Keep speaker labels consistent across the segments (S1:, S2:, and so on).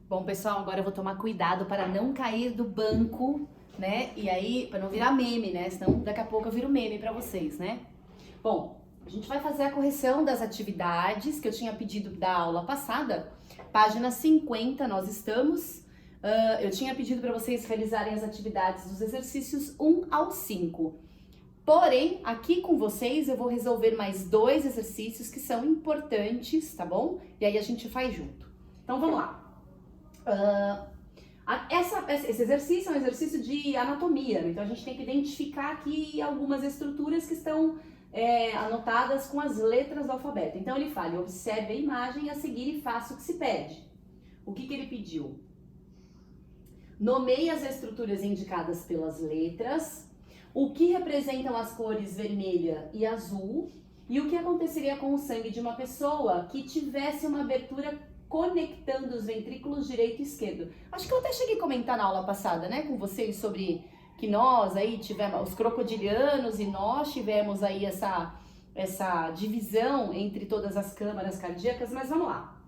S1: Bom, pessoal, agora eu vou tomar cuidado para não cair do banco, né? E aí, para não virar meme, né? Senão daqui a pouco eu viro meme para vocês, né? Bom, a gente vai fazer a correção das atividades que eu tinha pedido da aula passada. Página 50 nós estamos. Eu tinha pedido para vocês realizarem as atividades dos exercícios 1 ao 5. Porém, aqui com vocês eu vou resolver mais 2 exercícios que são importantes, tá bom? E aí a gente faz junto. Então vamos lá. Esse exercício é um exercício de anatomia, né? Então a gente tem que identificar aqui algumas estruturas que estão anotadas com as letras do alfabeto. Então ele fala: observe a imagem a seguir e faça o que se pede. O que ele pediu? Nomeie as estruturas indicadas pelas letras, o que representam as cores vermelha e azul e o que aconteceria com o sangue de uma pessoa que tivesse uma abertura conectando os ventrículos direito e esquerdo. Acho que eu até cheguei a comentar na aula passada, né, com vocês sobre que nós aí tivemos, os crocodilianos e nós tivemos aí essa divisão entre todas as câmaras cardíacas, mas vamos lá.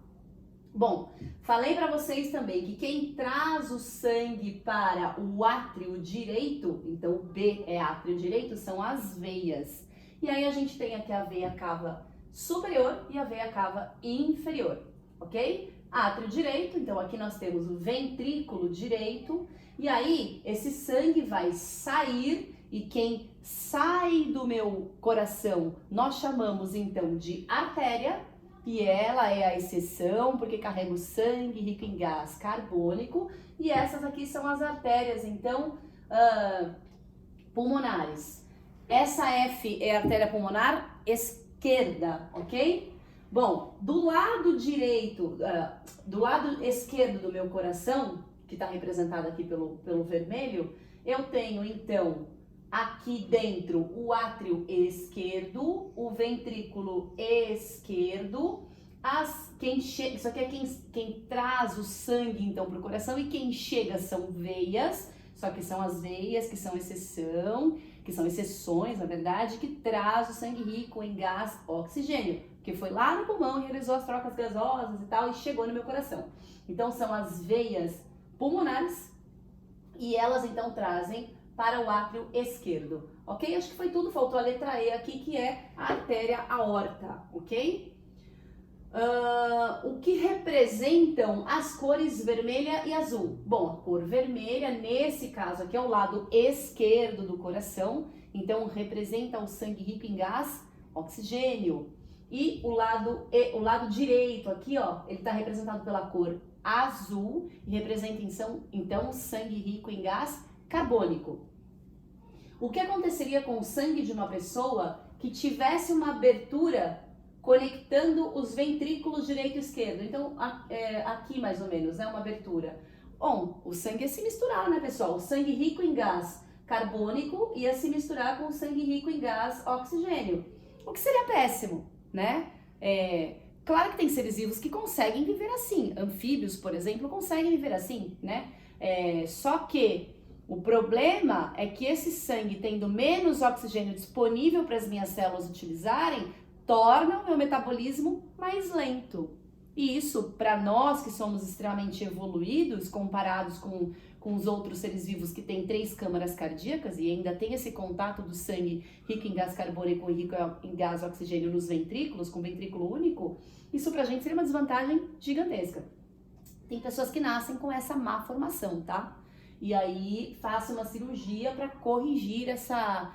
S1: Bom, falei para vocês também que quem traz o sangue para o átrio direito, então o B é átrio direito, são as veias. E aí a gente tem aqui a veia cava superior e a veia cava inferior, ok? Átrio direito, então aqui nós temos o ventrículo direito, e aí esse sangue vai sair, e quem sai do meu coração nós chamamos então de artéria, e ela é a exceção porque carrega o sangue rico em gás carbônico, e essas aqui são as artérias, então, pulmonares. Essa F é a artéria pulmonar esquerda, ok? Bom, do lado direito, do lado esquerdo do meu coração, que está representado aqui pelo vermelho, eu tenho então aqui dentro o átrio esquerdo, o ventrículo esquerdo, isso aqui é quem traz o sangue então para o coração, e quem chega são veias, só que são as veias que são exceções, na verdade, que traz o sangue rico em gás oxigênio, que foi lá no pulmão e realizou as trocas gasosas e tal e chegou no meu coração. Então são as veias pulmonares e elas então trazem para o átrio esquerdo, ok? Acho que foi tudo, faltou a letra E aqui, que é a artéria aorta, ok? O que representam as cores vermelha e azul? Bom, a cor vermelha, nesse caso aqui, é o lado esquerdo do coração, então representa o sangue rico em gás oxigênio. E o lado direito aqui, ó, ele está representado pela cor azul e representa então o sangue rico em gás carbônico. O que aconteceria com o sangue de uma pessoa que tivesse uma abertura conectando os ventrículos direito e esquerdo? Então, aqui mais ou menos, né, uma abertura. Bom, o sangue ia se misturar, né, pessoal? O sangue rico em gás carbônico ia se misturar com o sangue rico em gás oxigênio, o que seria péssimo, né? Claro que tem seres vivos que conseguem viver assim, anfíbios, por exemplo, conseguem viver assim, né? Só que o problema é que esse sangue, tendo menos oxigênio disponível para as minhas células utilizarem, torna o meu metabolismo mais lento. E isso, para nós que somos extremamente evoluídos, comparados com os outros seres vivos que têm 3 câmaras cardíacas e ainda tem esse contato do sangue rico em gás carbônico e rico em gás oxigênio nos ventrículos, com ventrículo único, isso pra gente seria uma desvantagem gigantesca. Tem pessoas que nascem com essa má formação, tá? E aí faço uma cirurgia para corrigir essa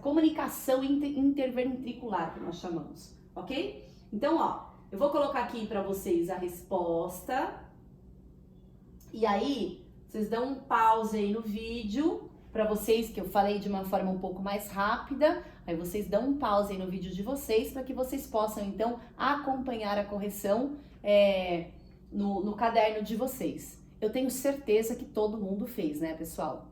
S1: comunicação interventricular que nós chamamos, ok? Então, ó, eu vou colocar aqui para vocês a resposta e aí vocês dão um pause aí no vídeo para vocês, que eu falei de uma forma um pouco mais rápida, aí vocês dão um pause aí no vídeo de vocês para que vocês possam então acompanhar a correção no caderno de vocês. Eu tenho certeza que todo mundo fez, né, pessoal?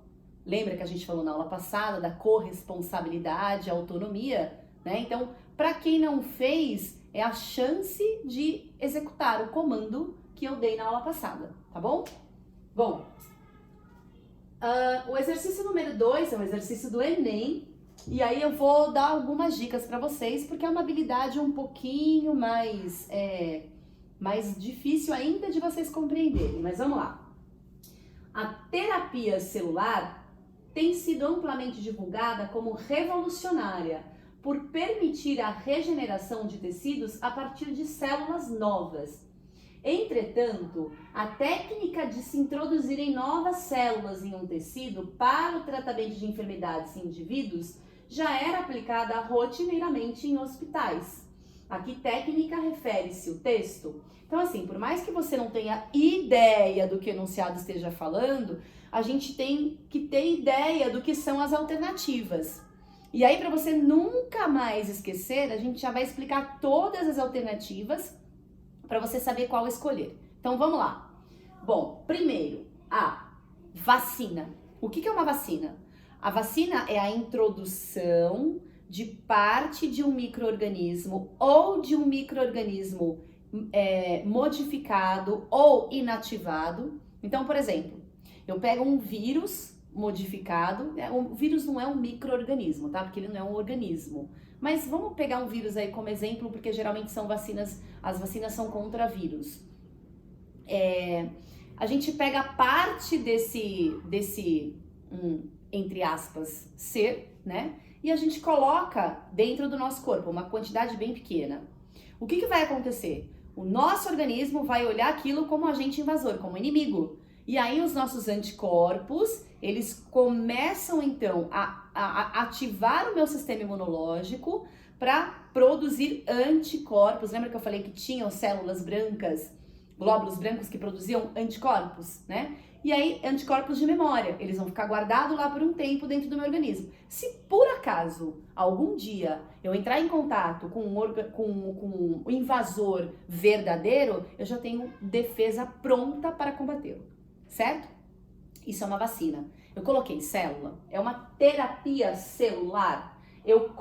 S1: Lembra que a gente falou na aula passada da corresponsabilidade, autonomia, né? Então, para quem não fez, é a chance de executar o comando que eu dei na aula passada, tá bom? Bom, o exercício número 2 é um exercício do Enem, e aí eu vou dar algumas dicas para vocês, porque é uma habilidade um pouquinho mais mais difícil ainda de vocês compreenderem, mas vamos lá. A terapia celular tem sido amplamente divulgada como revolucionária por permitir a regeneração de tecidos a partir de células novas. Entretanto, a técnica de se introduzirem novas células em um tecido para o tratamento de enfermidades em indivíduos já era aplicada rotineiramente em hospitais. A que técnica refere-se o texto? Então, assim, por mais que você não tenha ideia do que o enunciado esteja falando, a gente tem que ter ideia do que são as alternativas. E aí, para você nunca mais esquecer, a gente já vai explicar todas as alternativas para você saber qual escolher. Então, vamos lá. Bom, primeiro, a vacina. O que é uma vacina? A vacina é a introdução de parte de um micro-organismo ou de um micro-organismo modificado ou inativado. Então, por exemplo, eu pego um vírus modificado, o vírus não é um micro-organismo, tá? Porque ele não é um organismo. Mas vamos pegar um vírus aí como exemplo, porque geralmente são vacinas, as vacinas são contra vírus. A gente pega parte desse entre aspas, ser, né? E a gente coloca dentro do nosso corpo, uma quantidade bem pequena. O que vai acontecer? O nosso organismo vai olhar aquilo como agente invasor, como inimigo. E aí os nossos anticorpos, eles começam então a ativar o meu sistema imunológico para produzir anticorpos. Lembra que eu falei que tinham células brancas, glóbulos brancos que produziam anticorpos, né? E aí, anticorpos de memória, eles vão ficar guardados lá por um tempo dentro do meu organismo. Se por acaso, algum dia, eu entrar em contato com um invasor verdadeiro, eu já tenho defesa pronta para combatê-lo, certo? Isso é uma vacina. Eu coloquei célula, é uma terapia celular. Eu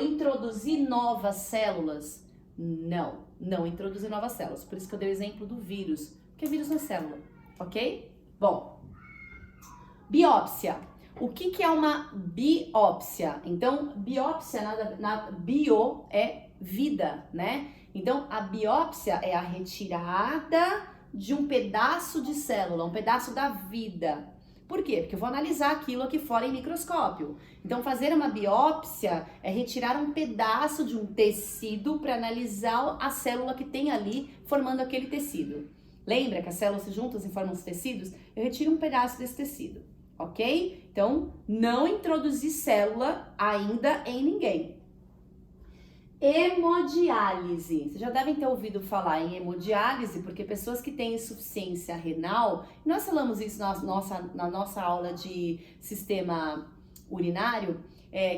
S1: introduzi novas células? Não introduzi novas células. Por isso que eu dei o exemplo do vírus, porque vírus não é célula, ok? Bom, biópsia. O que é uma biópsia? Então, biópsia, bio é vida, né? Então, a biópsia é a retirada de um pedaço de célula, um pedaço da vida. Por quê? Porque eu vou analisar aquilo aqui fora em microscópio. Então, fazer uma biópsia é retirar um pedaço de um tecido para analisar a célula que tem ali formando aquele tecido. Lembra que as células se juntam e formam os tecidos? Eu retiro um pedaço desse tecido, ok? Então, não introduzir célula ainda em ninguém. Hemodiálise. Vocês já devem ter ouvido falar em hemodiálise, porque pessoas que têm insuficiência renal, nós falamos isso na nossa aula de sistema urinário,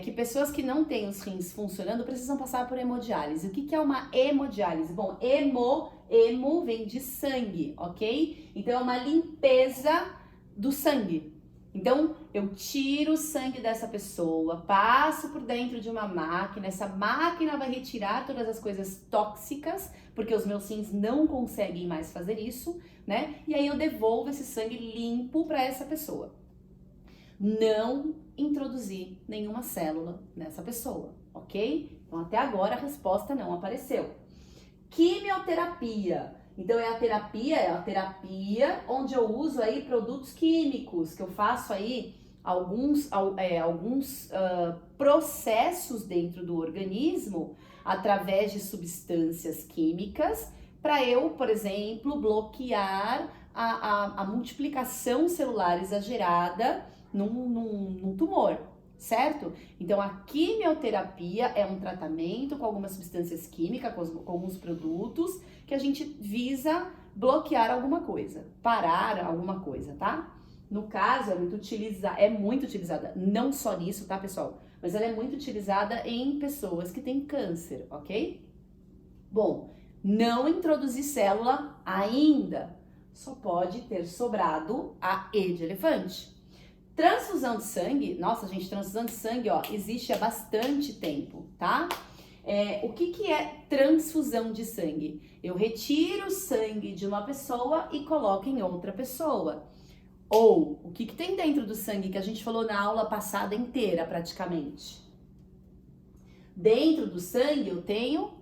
S1: que pessoas que não têm os rins funcionando precisam passar por hemodiálise. O que é uma hemodiálise? Bom, hemo vem de sangue, ok? Então é uma limpeza do sangue. Então eu tiro o sangue dessa pessoa, passo por dentro de uma máquina, essa máquina vai retirar todas as coisas tóxicas, porque os meus rins não conseguem mais fazer isso, né? E aí eu devolvo esse sangue limpo para essa pessoa. Não introduzir nenhuma célula nessa pessoa, ok? Então até agora a resposta não apareceu. Quimioterapia. Então é a terapia onde eu uso aí produtos químicos, que eu faço aí alguns processos dentro do organismo através de substâncias químicas para eu, por exemplo, bloquear a multiplicação celular exagerada num tumor, certo? Então a quimioterapia é um tratamento com algumas substâncias químicas, com alguns produtos que a gente visa bloquear alguma coisa, parar alguma coisa, tá? No caso, é muito utilizada, não só nisso, tá, pessoal? Mas ela é muito utilizada em pessoas que têm câncer, ok? Bom, não introduzir célula ainda, só pode ter sobrado a E de elefante. Transfusão de sangue, nossa gente, transfusão de sangue, ó, existe há bastante tempo, tá? O que é transfusão de sangue? Eu retiro o sangue de uma pessoa e coloco em outra pessoa. Ou, o que tem dentro do sangue que a gente falou na aula passada inteira, praticamente? Dentro do sangue eu tenho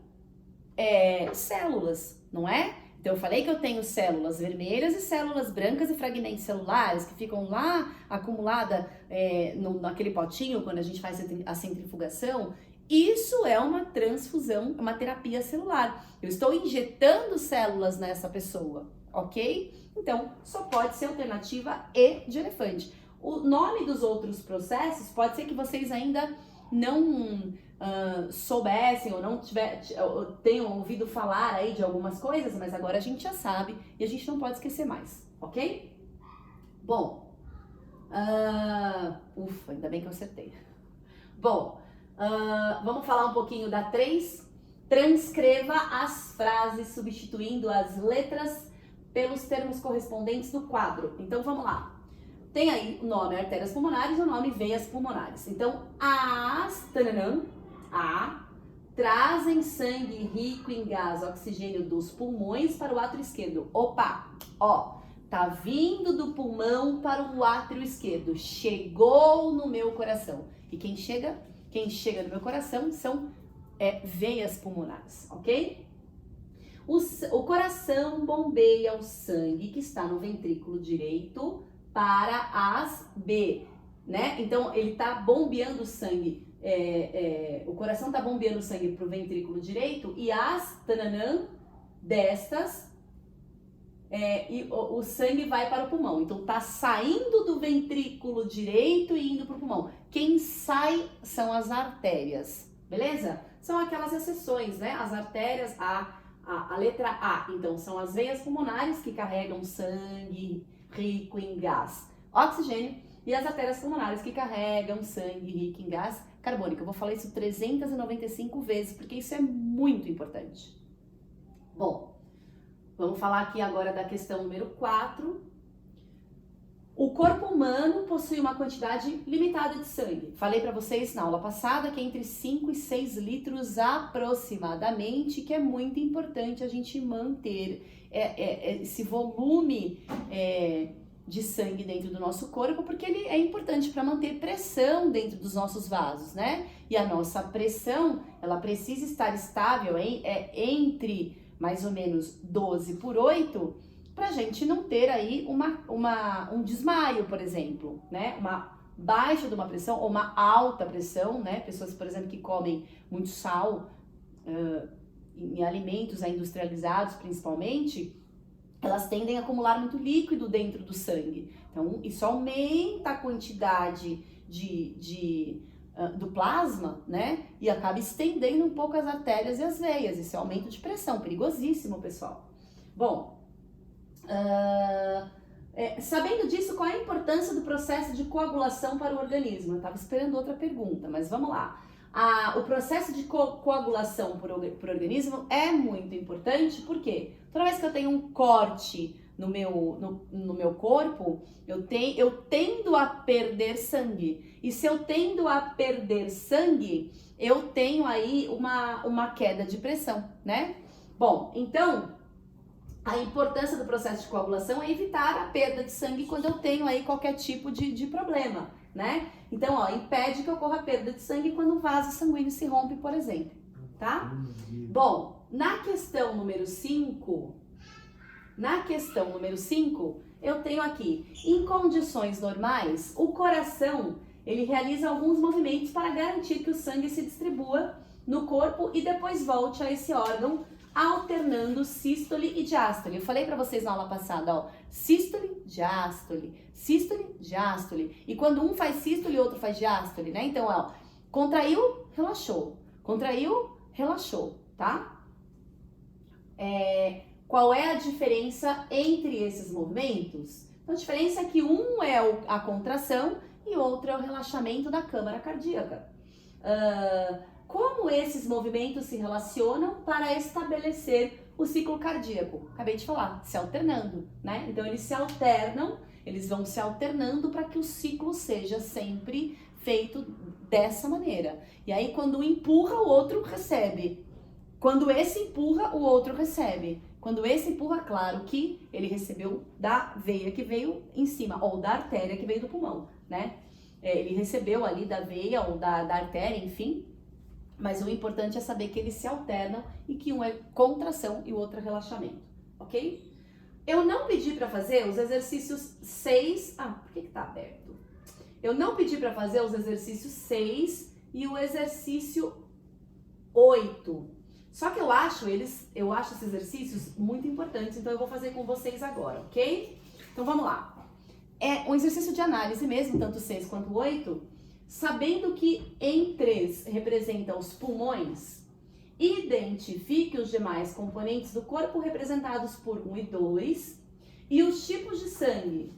S1: células, não é? Então eu falei que eu tenho células vermelhas e células brancas e fragmentos celulares que ficam lá acumulada naquele potinho quando a gente faz a centrifugação. Isso é uma transfusão, uma terapia celular. Eu estou injetando células nessa pessoa, ok? Então só pode ser alternativa E de elefante. O nome dos outros processos pode ser que vocês ainda não soubessem ou não tenham ouvido falar aí de algumas coisas, mas agora a gente já sabe e a gente não pode esquecer mais, ok? Bom, ufa, ainda bem que eu acertei. Bom, vamos falar um pouquinho da 3. Transcreva as frases substituindo as letras pelos termos correspondentes do quadro. Então vamos lá. Tem aí o nome artérias pulmonares e o nome veias pulmonares. Então, trazem sangue rico em gás oxigênio dos pulmões para o átrio esquerdo. Opa, ó, tá vindo do pulmão para o átrio esquerdo. Chegou no meu coração. E quem chega no meu coração são veias pulmonares, ok? O coração bombeia o sangue que está no ventrículo direito para as B, né? Então, ele tá bombeando sangue, o coração tá bombeando sangue pro ventrículo direito e destas, e o sangue vai para o pulmão. Então, tá saindo do ventrículo direito e indo pro pulmão. Quem sai são as artérias, beleza? São aquelas exceções, né? As artérias, a letra A, então, são as veias pulmonares que carregam sangue rico em gás oxigênio e as artérias pulmonares que carregam sangue rico em gás carbônico. Eu vou falar isso 395 vezes porque isso é muito importante. Bom, vamos falar aqui agora da questão número 4. O corpo humano possui uma quantidade limitada de sangue. Falei para vocês na aula passada que é entre 5 e 6 litros aproximadamente, que é muito importante a gente manter esse volume de sangue dentro do nosso corpo, porque ele é importante para manter pressão dentro dos nossos vasos, né? E a nossa pressão, ela precisa estar estável entre mais ou menos 12/8, para a gente não ter aí um desmaio, por exemplo, né? Uma baixa de uma pressão ou uma alta pressão, né? Pessoas, por exemplo, que comem muito sal em alimentos industrializados, principalmente, elas tendem a acumular muito líquido dentro do sangue. Então, isso aumenta a quantidade do plasma, né? E acaba estendendo um pouco as artérias e as veias. Esse é aumento de pressão, perigosíssimo, pessoal. Bom, sabendo disso, qual é a importância do processo de coagulação para o organismo? Eu estava esperando outra pergunta, mas vamos lá. O processo de coagulação para o organismo é muito importante, porque toda vez que eu tenho um corte no meu corpo, eu tendo a perder sangue. E se eu tendo a perder sangue, eu tenho aí uma queda de pressão, né? Bom, então, a importância do processo de coagulação é evitar a perda de sangue quando eu tenho aí qualquer tipo de problema, né? Então, ó, impede que ocorra perda de sangue quando o vaso sanguíneo se rompe, por exemplo, tá? Bom, na questão número 5, eu tenho aqui, em condições normais, o coração, ele realiza alguns movimentos para garantir que o sangue se distribua no corpo e depois volte a esse órgão, alternando sístole e diástole. Eu falei para vocês na aula passada, ó, sístole, diástole, sístole, diástole. E quando um faz sístole, o outro faz diástole, né? Então, ó, contraiu, relaxou, tá? Qual é a diferença entre esses movimentos? Então, a diferença é que um é a contração e outro é o relaxamento da câmara cardíaca. Como esses movimentos se relacionam para estabelecer o ciclo cardíaco? Acabei de falar, se alternando, né? Então eles vão se alternando para que o ciclo seja sempre feito dessa maneira. E aí quando um empurra, o outro recebe. Quando esse empurra, o outro recebe. Quando esse empurra, claro que ele recebeu da veia que veio em cima, ou da artéria que veio do pulmão, né? Ele recebeu ali da veia ou da artéria, enfim. Mas o importante é saber que eles se alternam e que um é contração e o outro é relaxamento, ok? ok? Eu não pedi para fazer os exercícios 6... Ah, por que tá aberto? Eu não pedi para fazer os exercícios 6 e o exercício 8. Só que eu acho esses exercícios muito importantes, então eu vou fazer com vocês agora, ok? Então vamos lá. É um exercício de análise mesmo, tanto o 6 quanto o 8, sabendo que em 3 representa os pulmões, identifique os demais componentes do corpo representados por 1 e 2 e os tipos de sangue.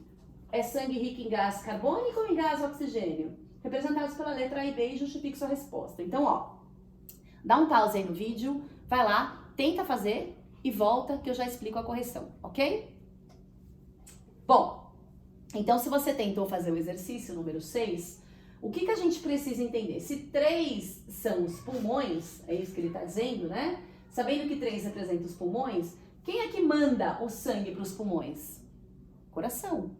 S1: É sangue rico em gás carbônico ou em gás oxigênio? Representados pela letra A e B e justifique sua resposta. Então, ó, dá um pause aí no vídeo, vai lá, tenta fazer e volta que eu já explico a correção, ok? Bom, então se você tentou fazer o exercício número 6, o que a gente precisa entender? Se 3 são os pulmões, é isso que ele está dizendo, né? Sabendo que 3 representa os pulmões, quem é que manda o sangue para os pulmões? Coração,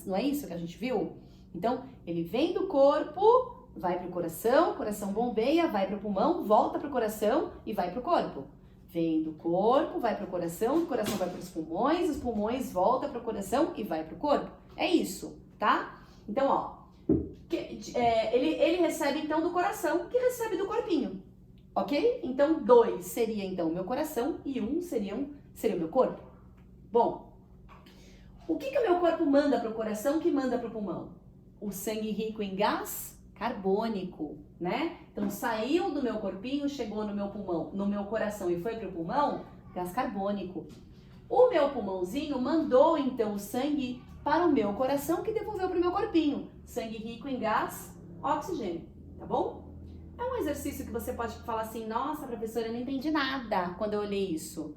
S1: não é isso que a gente viu? Então, ele vem do corpo, vai para o coração bombeia, vai para o pulmão, volta para o coração e vai para o corpo. Vem do corpo, vai para o coração vai para os pulmões volta para o coração e vai para o corpo. É isso, tá? Então, ó, ele recebe então do coração, que recebe do corpinho, ok? Então, 2 seria então o meu coração e 1 seria o meu corpo. Bom, o que o meu corpo manda para o coração que manda para o pulmão? O sangue rico em gás carbônico, né? Então, saiu do meu corpinho, chegou no meu pulmão, no meu coração e foi para o pulmão, gás carbônico. O meu pulmãozinho mandou então o sangue para o meu coração que devolveu para o meu corpinho. Sangue rico em gás, oxigênio, tá bom? É um exercício que você pode falar assim, nossa, professora, eu não entendi nada quando eu olhei isso.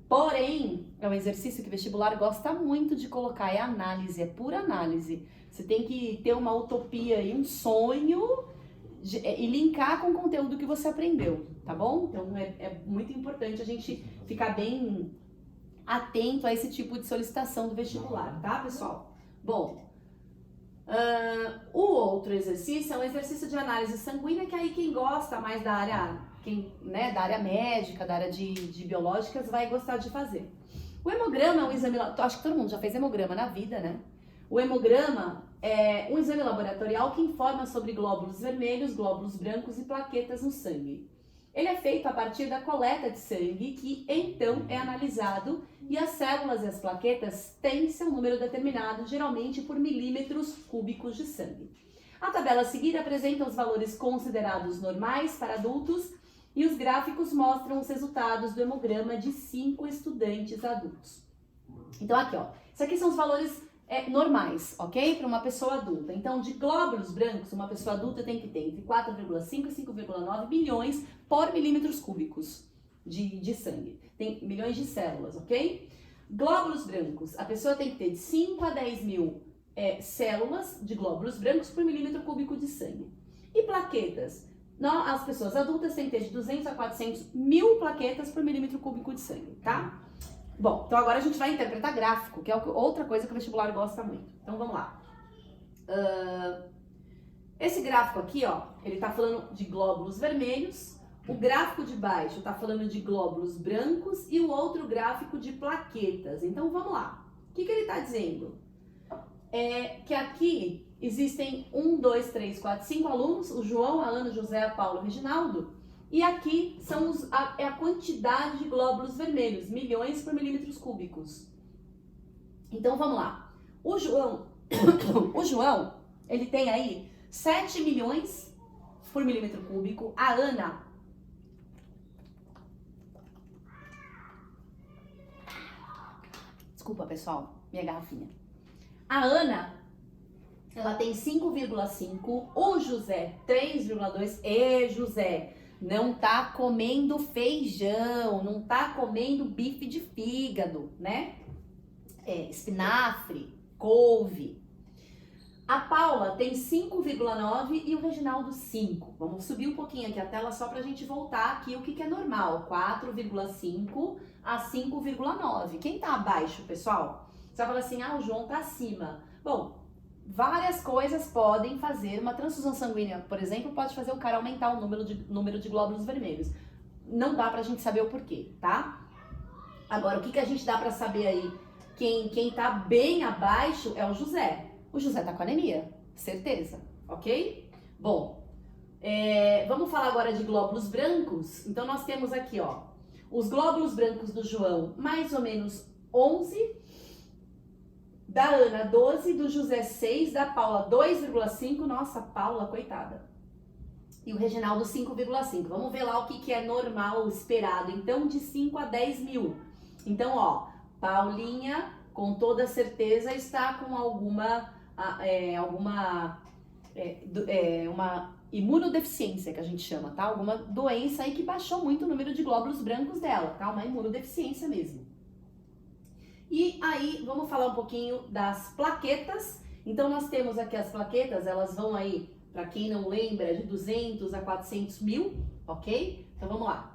S1: Porém, é um exercício que o vestibular gosta muito de colocar, é análise, é pura análise. Você tem que ter uma utopia e um sonho e linkar com o conteúdo que você aprendeu, tá bom? Então, é muito importante a gente ficar bem atento a esse tipo de solicitação do vestibular, tá, pessoal? Bom, o outro exercício é um exercício de análise sanguínea, que aí quem gosta mais da área, da área médica, da área de biológicas, vai gostar de fazer. O hemograma é um exame, acho que todo mundo já fez hemograma na vida, né? O hemograma é um exame laboratorial que informa sobre glóbulos vermelhos, glóbulos brancos e plaquetas no sangue. Ele é feito a partir da coleta de sangue, que então é analisado, e as células e as plaquetas têm seu número determinado, geralmente por milímetros cúbicos de sangue. A tabela a seguir apresenta os valores considerados normais para adultos e os gráficos mostram os resultados do hemograma de 5 estudantes adultos. Então aqui, ó, isso aqui são os valores normais, ok? Para uma pessoa adulta. Então, de glóbulos brancos, uma pessoa adulta tem que ter entre 4,5 e 5,9 bilhões por milímetros cúbicos de sangue. Tem milhões de células, ok? Glóbulos brancos, a pessoa tem que ter de 5 a 10 mil células de glóbulos brancos por milímetro cúbico de sangue. E plaquetas, as pessoas adultas têm que ter de 200 a 400 mil plaquetas por milímetro cúbico de sangue, tá? Bom, então agora a gente vai interpretar gráfico, que é outra coisa que o vestibular gosta muito. Então vamos lá. Esse gráfico aqui, ó, ele tá falando de glóbulos vermelhos, o gráfico de baixo tá falando de glóbulos brancos e o outro gráfico de plaquetas. Então vamos lá. O que ele tá dizendo? É que aqui existem 1, 2, 3, 4, 5 alunos, o João, a Ana, o José, a Paula, o Reginaldo. E aqui são a quantidade de glóbulos vermelhos, milhões por milímetros cúbicos. Então vamos lá. O João, ele tem aí 7 milhões por milímetro cúbico. A Ana, desculpa pessoal, minha garrafinha. A Ana, ela tem 5,5, o José 3,2. E José, não tá comendo feijão, não tá comendo bife de fígado, né? Espinafre, couve. A Paula tem 5,9 e o Reginaldo 5. Vamos subir um pouquinho aqui a tela só pra gente voltar aqui o que é normal. 4,5 a 5,9. Quem tá abaixo, pessoal? Você vai falar assim, o João tá acima. Bom, várias coisas podem fazer, uma transfusão sanguínea, por exemplo, pode fazer o cara aumentar o número de glóbulos vermelhos. Não dá pra gente saber o porquê, tá? Agora, o que a gente dá para saber aí? Quem tá bem abaixo é o José. O José tá com anemia, certeza, ok? Bom, vamos falar agora de glóbulos brancos. Então, nós temos aqui, ó, os glóbulos brancos do João, mais ou menos 11, da Ana 12, do José 6, da Paula 2,5, nossa, Paula, coitada. E o Reginaldo 5,5. Vamos ver lá o que é normal, esperado. Então, de 5 a 10 mil. Então, ó, Paulinha, com toda certeza, está com uma imunodeficiência, que a gente chama, tá? Alguma doença aí que baixou muito o número de glóbulos brancos dela, tá? Uma imunodeficiência mesmo. E aí, vamos falar um pouquinho das plaquetas. Então, nós temos aqui as plaquetas, elas vão aí, para quem não lembra, de 200 a 400 mil, ok? Então, vamos lá.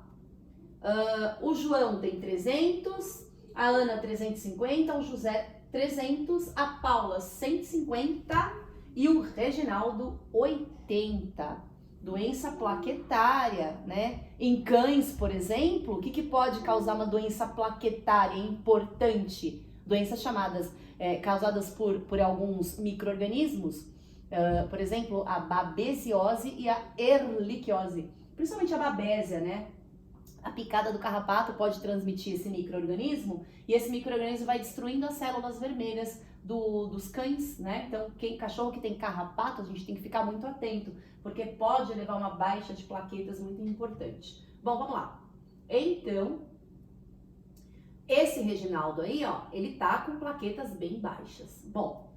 S1: O João tem 300, a Ana 350, o José 300, a Paula 150 e o Reginaldo 80. Doença plaquetária, né? Em cães, por exemplo, o que pode causar uma doença plaquetária importante? Doenças causadas por alguns micro-organismos, por exemplo, a babesiose e a erliquiose. Principalmente a babésia, né? A picada do carrapato pode transmitir esse micro-organismo e esse micro-organismo vai destruindo as células vermelhas dos cães, né? Então, cachorro que tem carrapato, a gente tem que ficar muito atento, porque pode levar uma baixa de plaquetas muito importante. Bom, vamos lá. Então, esse Reginaldo aí, ó, ele tá com plaquetas bem baixas. Bom,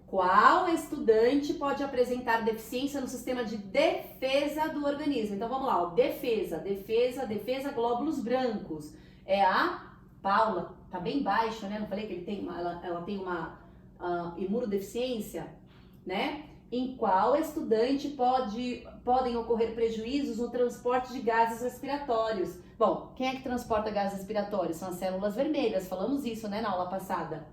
S1: qual estudante pode apresentar deficiência no sistema de defesa do organismo? Então, vamos lá, ó, defesa, glóbulos brancos. É a Paula, tá bem baixa, né? Não falei que ela tem uma imunodeficiência, né? Em qual estudante podem ocorrer prejuízos no transporte de gases respiratórios? Bom, quem é que transporta gases respiratórios? São as células vermelhas, falamos isso, né, na aula passada.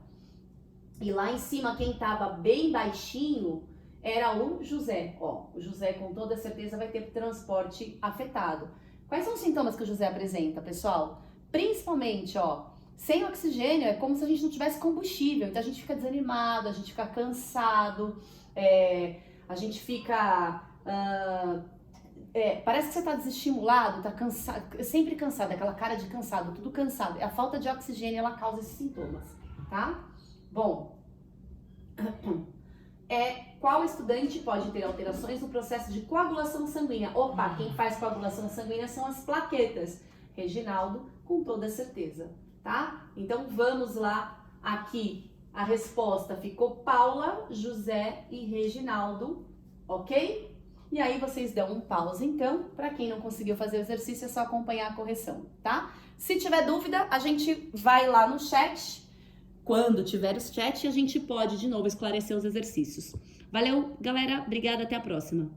S1: E lá em cima, quem tava bem baixinho era o José. Ó, o José com toda certeza vai ter transporte afetado. Quais são os sintomas que o José apresenta, pessoal? Principalmente, ó, sem oxigênio é como se a gente não tivesse combustível. Então a gente fica desanimado, a gente fica cansado, a gente fica... parece que você tá desestimulado, tá cansado, sempre cansado, aquela cara de cansado, tudo cansado. A falta de oxigênio, ela causa esses sintomas, tá? Bom, qual estudante pode ter alterações no processo de coagulação sanguínea? Opa, quem faz coagulação sanguínea são as plaquetas. Reginaldo, com toda certeza, tá? Então vamos lá, aqui a resposta ficou Paula, José e Reginaldo, ok? E aí vocês dão um pause então, para quem não conseguiu fazer o exercício é só acompanhar a correção, tá? Se tiver dúvida, a gente vai lá no chat. Quando tiver os chat, a gente pode de novo esclarecer os exercícios. Valeu, galera. Obrigada. Até a próxima.